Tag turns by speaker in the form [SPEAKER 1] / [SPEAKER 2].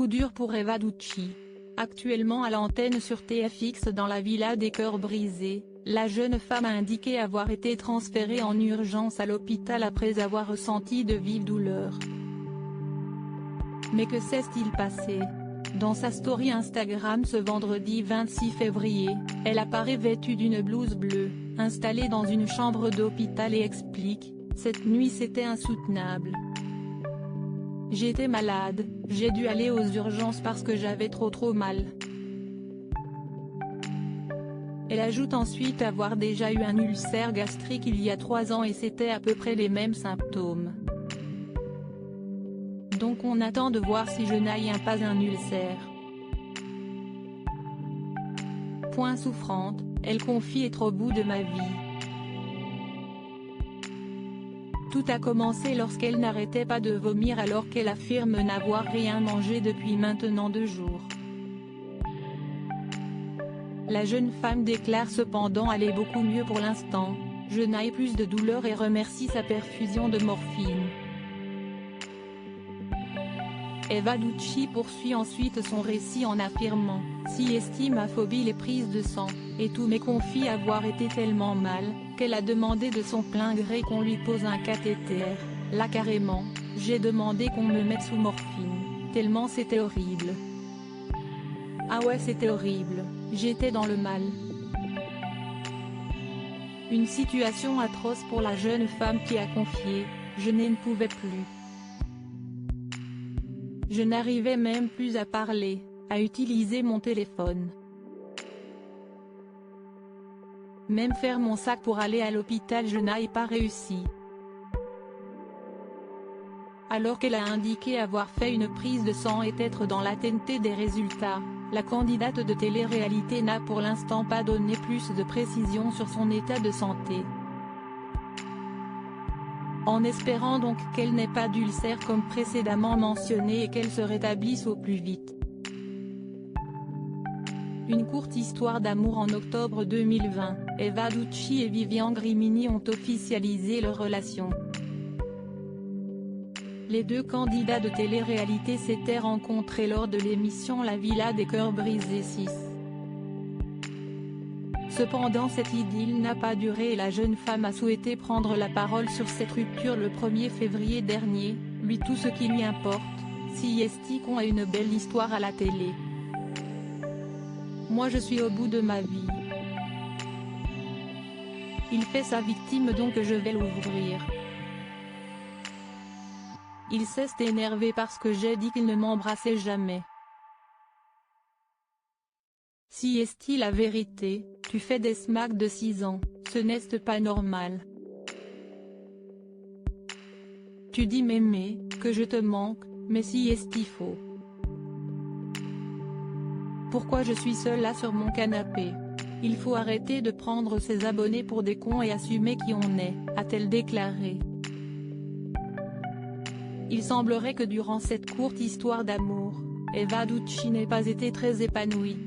[SPEAKER 1] coup dur pour Eva Ducci. Actuellement à l'antenne sur TFX dans la Villa des cœurs brisés, la jeune femme a indiqué avoir été transférée en urgence à l'hôpital après avoir ressenti de vives douleurs. Mais que s'est-il passé? Dans sa story Instagram ce vendredi 26 février, elle apparaît vêtue d'une blouse bleue, installée dans une chambre d'hôpital et explique « Cette nuit c'était insoutenable. J'étais malade, j'ai dû aller aux urgences parce que j'avais trop mal ». Elle ajoute ensuite avoir déjà eu un ulcère gastrique il y a 3 ans et c'était à peu près les mêmes symptômes. Donc on attend de voir si je n'ai pas un ulcère. Point souffrante, elle confie être au bout de ma vie. Tout a commencé lorsqu'elle n'arrêtait pas de vomir alors qu'elle affirme n'avoir rien mangé depuis maintenant 2 jours. La jeune femme déclare cependant aller beaucoup mieux pour l'instant, je n'ai plus de douleur et remercie sa perfusion de morphine. Eva Ducci poursuit ensuite son récit en affirmant « Si estime ma phobie les prises de sang, et tout mais confie avoir été tellement mal, qu'elle a demandé de son plein gré qu'on lui pose un cathéter, là carrément, j'ai demandé qu'on me mette sous morphine, tellement c'était horrible. Ah ouais c'était horrible, j'étais dans le mal ». Une situation atroce pour la jeune femme qui a confié « Je ne pouvais plus. Je n'arrivais même plus à parler, à utiliser mon téléphone. Même faire mon sac pour aller à l'hôpital je n'ai pas réussi. » Alors qu'elle a indiqué avoir fait une prise de sang et être dans l'attente des résultats, la candidate de télé-réalité n'a pour l'instant pas donné plus de précisions sur son état de santé. En espérant donc qu'elle n'ait pas d'ulcère comme précédemment mentionné et qu'elle se rétablisse au plus vite. Une courte histoire d'amour en octobre 2020, Eva Ducci et Vivian Grimini ont officialisé leur relation. Les deux candidats de télé-réalité s'étaient rencontrés lors de l'émission La Villa des cœurs brisés 6. Cependant cette idylle n'a pas duré et la jeune femme a souhaité prendre la parole sur cette rupture le 1er février dernier, lui tout ce qui lui importe, si est-il qu'on a une belle histoire à la télé. Moi je suis au bout de ma vie. Il fait sa victime donc je vais l'ouvrir. Il s'est énervé parce que j'ai dit qu'il ne m'embrassait jamais. Si est-il la vérité, tu fais des smacks de 6 ans, ce n'est pas normal. Tu dis m'aimer, que je te manque, mais si est-il faux. Pourquoi je suis seule là sur mon canapé? Il faut arrêter de prendre ses abonnés pour des cons et assumer qui on est, a-t-elle déclaré. Il semblerait que durant cette courte histoire d'amour, Eva Ducci n'ait pas été très épanouie.